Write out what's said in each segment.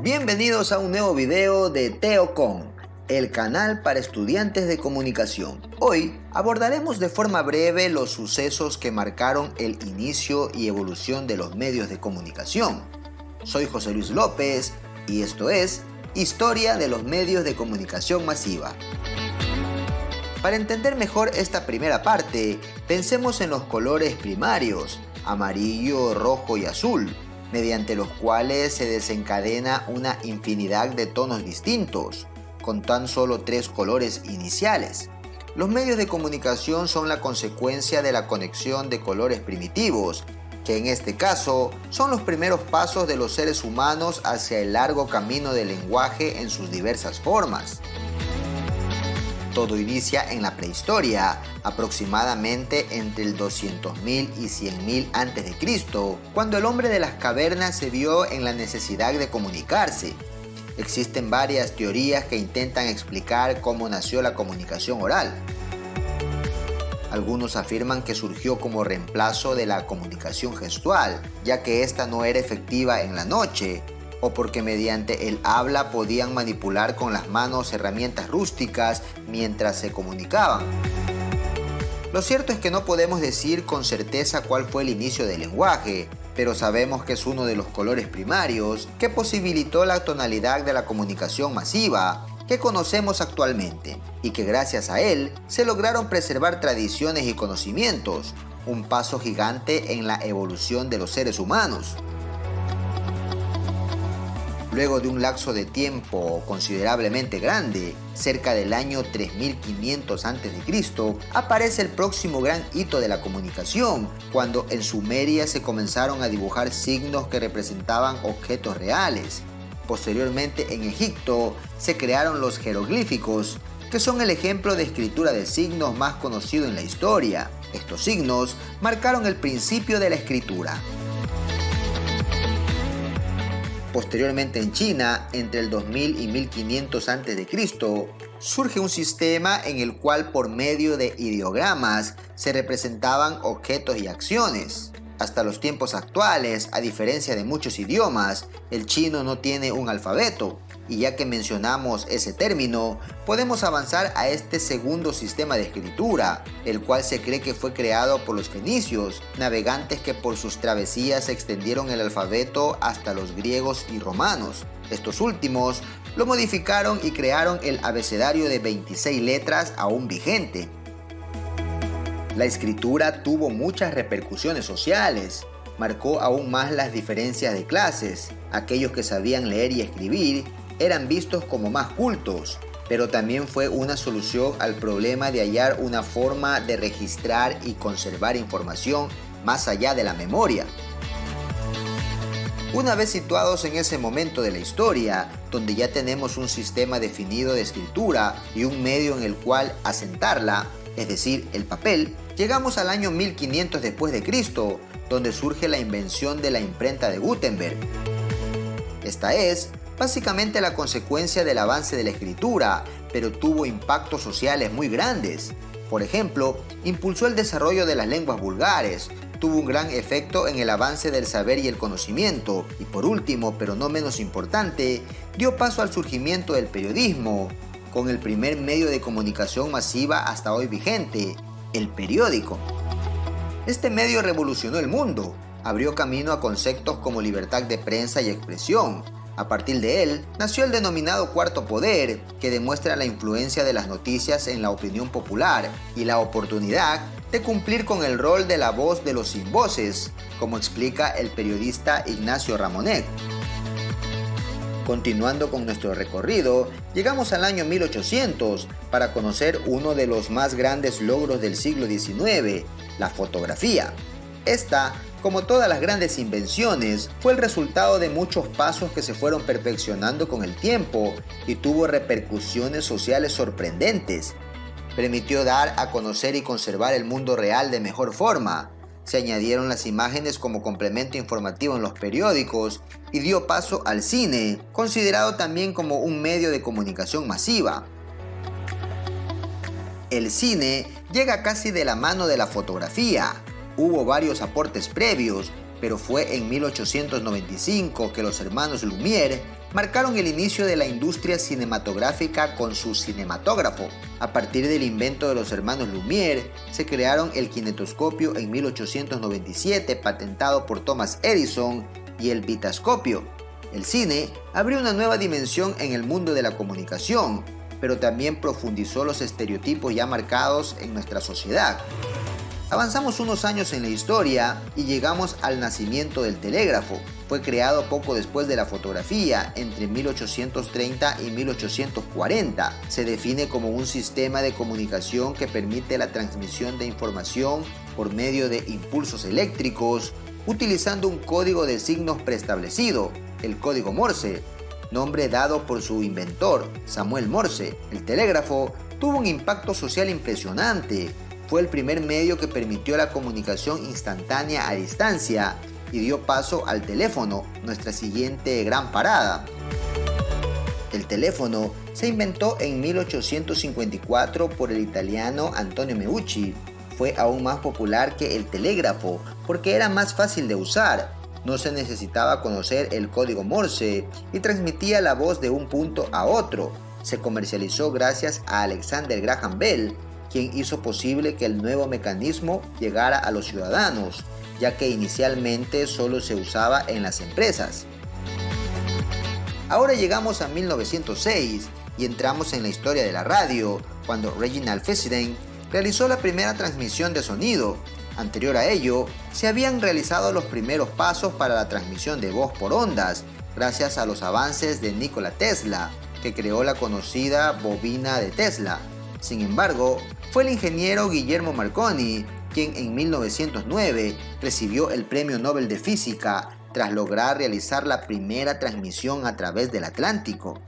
Bienvenidos a un nuevo video de TeoCom, el canal para estudiantes de comunicación. Hoy abordaremos de forma breve los sucesos que marcaron el inicio y evolución de los medios de comunicación. Soy José Luis López y esto es Historia de los medios de comunicación masiva. Para entender mejor esta primera parte, pensemos en los colores primarios, amarillo, rojo y azul, mediante los cuales se desencadena una infinidad de tonos distintos, con tan solo 3 colores iniciales. Los medios de comunicación son la consecuencia de la conexión de colores primitivos, que en este caso son los primeros pasos de los seres humanos hacia el largo camino del lenguaje en sus diversas formas. Todo inicia en la prehistoria, aproximadamente entre el 200.000 y 100.000 a.C., cuando el hombre de las cavernas se vio en la necesidad de comunicarse. Existen varias teorías que intentan explicar cómo nació la comunicación oral. Algunos afirman que surgió como reemplazo de la comunicación gestual, ya que esta no era efectiva en la noche, o porque mediante el habla podían manipular con las manos herramientas rústicas mientras se comunicaban. Lo cierto es que no podemos decir con certeza cuál fue el inicio del lenguaje, pero sabemos que es uno de los colores primarios que posibilitó la tonalidad de la comunicación masiva que conocemos actualmente, y que gracias a él se lograron preservar tradiciones y conocimientos, un paso gigante en la evolución de los seres humanos. Luego de un lapso de tiempo considerablemente grande, cerca del año 3500 a.C., aparece el próximo gran hito de la comunicación, cuando en Sumeria se comenzaron a dibujar signos que representaban objetos reales. Posteriormente en Egipto se crearon los jeroglíficos, que son el ejemplo de escritura de signos más conocido en la historia. Estos signos marcaron el principio de la escritura. Posteriormente en China, entre el 2000 y 1500 a.C., surge un sistema en el cual por medio de ideogramas se representaban objetos y acciones. Hasta los tiempos actuales, a diferencia de muchos idiomas, el chino no tiene un alfabeto, y ya que mencionamos ese término, podemos avanzar a este segundo sistema de escritura, el cual se cree que fue creado por los fenicios, navegantes que por sus travesías extendieron el alfabeto hasta los griegos y romanos. Estos últimos lo modificaron y crearon el abecedario de 26 letras aún vigente. La escritura tuvo muchas repercusiones sociales, marcó aún más las diferencias de clases. Aquellos que sabían leer y escribir eran vistos como más cultos, pero también fue una solución al problema de hallar una forma de registrar y conservar información más allá de la memoria. Una vez situados en ese momento de la historia, donde ya tenemos un sistema definido de escritura y un medio en el cual asentarla, es decir, el papel, llegamos al año 1500 después de Cristo, donde surge la invención de la imprenta de Gutenberg. Esta es básicamente la consecuencia del avance de la escritura, pero tuvo impactos sociales muy grandes. Por ejemplo, impulsó el desarrollo de las lenguas vulgares, tuvo un gran efecto en el avance del saber y el conocimiento, y por último, pero no menos importante, dio paso al surgimiento del periodismo, con el primer medio de comunicación masiva hasta hoy vigente, el periódico. Este medio revolucionó el mundo, abrió camino a conceptos como libertad de prensa y expresión. A partir de él, nació el denominado cuarto poder, que demuestra la influencia de las noticias en la opinión popular y la oportunidad de cumplir con el rol de la voz de los sin voces, como explica el periodista Ignacio Ramonet. Continuando con nuestro recorrido, llegamos al año 1800 para conocer uno de los más grandes logros del siglo XIX, la fotografía. Esta, como todas las grandes invenciones, fue el resultado de muchos pasos que se fueron perfeccionando con el tiempo y tuvo repercusiones sociales sorprendentes. Permitió dar a conocer y conservar el mundo real de mejor forma. Se añadieron las imágenes como complemento informativo en los periódicos y dio paso al cine, considerado también como un medio de comunicación masiva. El cine llega casi de la mano de la fotografía. Hubo varios aportes previos, pero fue en 1895 que los hermanos Lumière marcaron el inicio de la industria cinematográfica con su cinematógrafo. A partir del invento de los hermanos Lumière, se crearon el kinetoscopio en 1897, patentado por Thomas Edison, y el vitascopio. El cine abrió una nueva dimensión en el mundo de la comunicación, pero también profundizó los estereotipos ya marcados en nuestra sociedad. Avanzamos unos años en la historia y llegamos al nacimiento del telégrafo. Fue creado poco después de la fotografía, entre 1830 y 1840. Se define como un sistema de comunicación que permite la transmisión de información por medio de impulsos eléctricos, utilizando un código de signos preestablecido, el código Morse, nombre dado por su inventor, Samuel Morse. El telégrafo tuvo un impacto social impresionante. Fue el primer medio que permitió la comunicación instantánea a distancia y dio paso al teléfono, nuestra siguiente gran parada. El teléfono se inventó en 1854 por el italiano Antonio Meucci. Fue aún más popular que el telégrafo porque era más fácil de usar. No se necesitaba conocer el código Morse y transmitía la voz de un punto a otro. Se comercializó gracias a Alexander Graham Bell, quien hizo posible que el nuevo mecanismo llegara a los ciudadanos, ya que inicialmente solo se usaba en las empresas. Ahora llegamos a 1906 y entramos en la historia de la radio, cuando Reginald Fessenden realizó la primera transmisión de sonido. Anterior a ello, se habían realizado los primeros pasos para la transmisión de voz por ondas, gracias a los avances de Nikola Tesla, que creó la conocida bobina de Tesla. Sin embargo, fue el ingeniero Guillermo Marconi quien en 1909 recibió el Premio Nobel de Física tras lograr realizar la primera transmisión a través del Atlántico.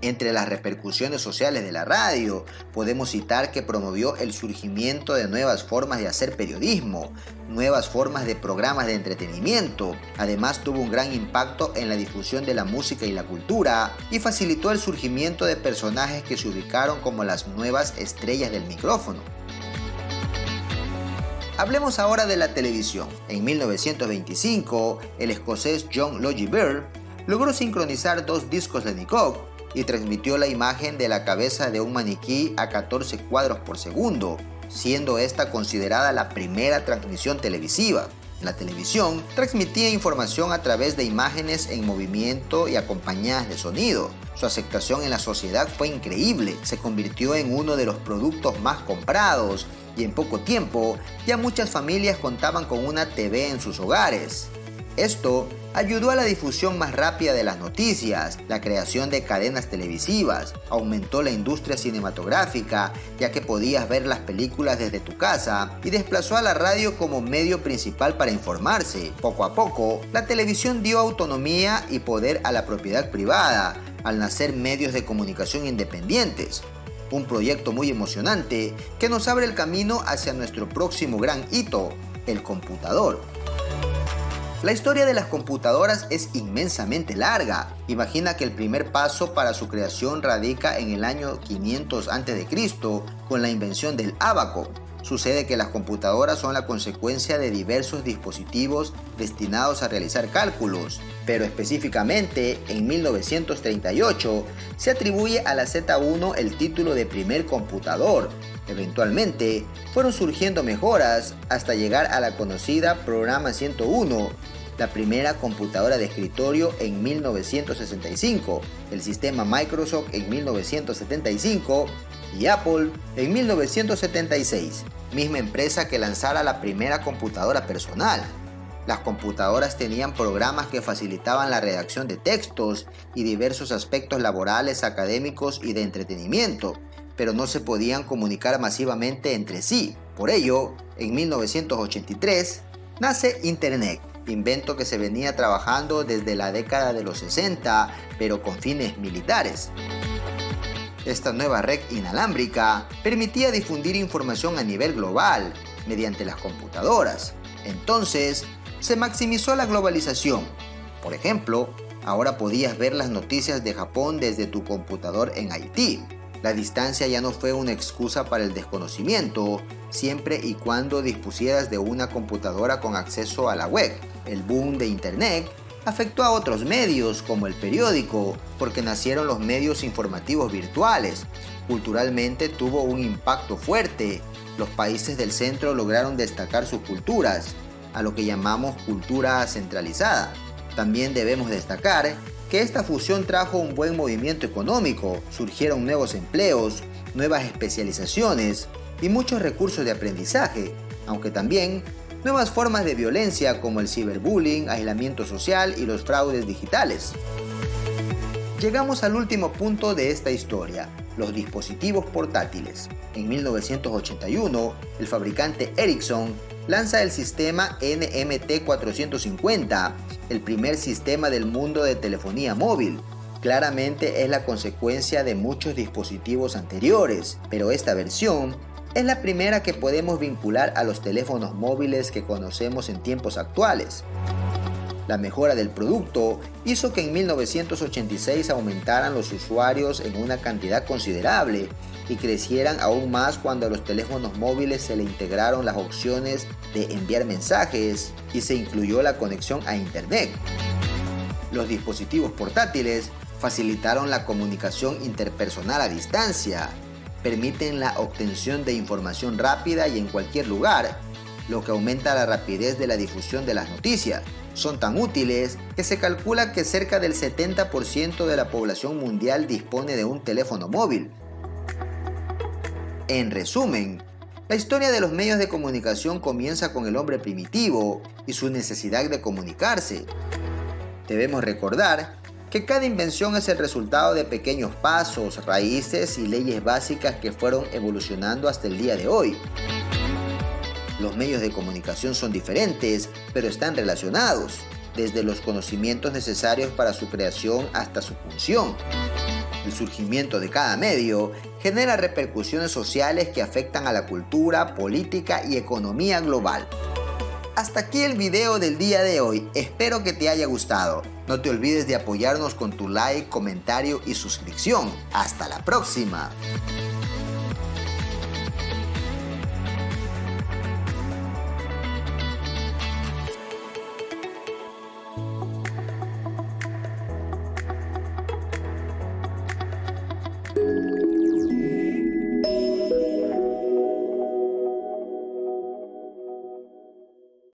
Entre las repercusiones sociales de la radio, podemos citar que promovió el surgimiento de nuevas formas de hacer periodismo, nuevas formas de programas de entretenimiento. Además, tuvo un gran impacto en la difusión de la música y la cultura y facilitó el surgimiento de personajes que se ubicaron como las nuevas estrellas del micrófono. Hablemos ahora de la televisión. En 1925, el escocés John Logie Baird logró sincronizar dos discos de Nikon y transmitió la imagen de la cabeza de un maniquí a 14 cuadros por segundo, siendo esta considerada la primera transmisión televisiva. La televisión transmitía información a través de imágenes en movimiento y acompañadas de sonido. Su aceptación en la sociedad fue increíble, se convirtió en uno de los productos más comprados y en poco tiempo ya muchas familias contaban con una TV en sus hogares. Esto ayudó a la difusión más rápida de las noticias, la creación de cadenas televisivas, aumentó la industria cinematográfica, ya que podías ver las películas desde tu casa, y desplazó a la radio como medio principal para informarse. Poco a poco, la televisión dio autonomía y poder a la propiedad privada, al nacer medios de comunicación independientes. Un proyecto muy emocionante que nos abre el camino hacia nuestro próximo gran hito, el computador. La historia de las computadoras es inmensamente larga. Imagina que el primer paso para su creación radica en el año 500 a.C. con la invención del ábaco. Sucede que las computadoras son la consecuencia de diversos dispositivos destinados a realizar cálculos, pero específicamente en 1938 se atribuye a la Z1 el título de primer computador. Eventualmente fueron surgiendo mejoras hasta llegar a la conocida Programa 101, la primera computadora de escritorio en 1965, el sistema Microsoft en 1975 y Apple en 1976, misma empresa que lanzara la primera computadora personal. Las computadoras tenían programas que facilitaban la redacción de textos y diversos aspectos laborales, académicos y de entretenimiento, pero no se podían comunicar masivamente entre sí. Por ello, en 1983, nace Internet, invento que se venía trabajando desde la década de los 60, pero con fines militares. Esta nueva red inalámbrica permitía difundir información a nivel global mediante las computadoras. Entonces, se maximizó la globalización. Por ejemplo, ahora podías ver las noticias de Japón desde tu computador en Haití. La distancia ya no fue una excusa para el desconocimiento, siempre y cuando dispusieras de una computadora con acceso a la web. El boom de Internet afectó a otros medios como el periódico, porque nacieron los medios informativos virtuales. Culturalmente tuvo un impacto fuerte. Los países del centro lograron destacar sus culturas, a lo que llamamos cultura centralizada. También debemos destacar que esta fusión trajo un buen movimiento económico, surgieron nuevos empleos, nuevas especializaciones y muchos recursos de aprendizaje, aunque también nuevas formas de violencia como el ciberbullying, aislamiento social y los fraudes digitales. Llegamos al último punto de esta historia, los dispositivos portátiles. En 1981, el fabricante Ericsson lanza el sistema NMT450, el primer sistema del mundo de telefonía móvil. Claramente es la consecuencia de muchos dispositivos anteriores, pero esta versión es la primera que podemos vincular a los teléfonos móviles que conocemos en tiempos actuales. La mejora del producto hizo que en 1986 aumentaran los usuarios en una cantidad considerable y crecieran aún más cuando a los teléfonos móviles se le integraron las opciones de enviar mensajes y se incluyó la conexión a Internet. Los dispositivos portátiles facilitaron la comunicación interpersonal a distancia, permiten la obtención de información rápida y en cualquier lugar, lo que aumenta la rapidez de la difusión de las noticias. Son tan útiles que se calcula que cerca del 70% de la población mundial dispone de un teléfono móvil. En resumen, la historia de los medios de comunicación comienza con el hombre primitivo y su necesidad de comunicarse. Debemos recordar que cada invención es el resultado de pequeños pasos, raíces y leyes básicas que fueron evolucionando hasta el día de hoy. Los medios de comunicación son diferentes, pero están relacionados, desde los conocimientos necesarios para su creación hasta su función. El surgimiento de cada medio genera repercusiones sociales que afectan a la cultura, política y economía global. Hasta aquí el video del día de hoy, espero que te haya gustado. No te olvides de apoyarnos con tu like, comentario y suscripción. ¡Hasta la próxima!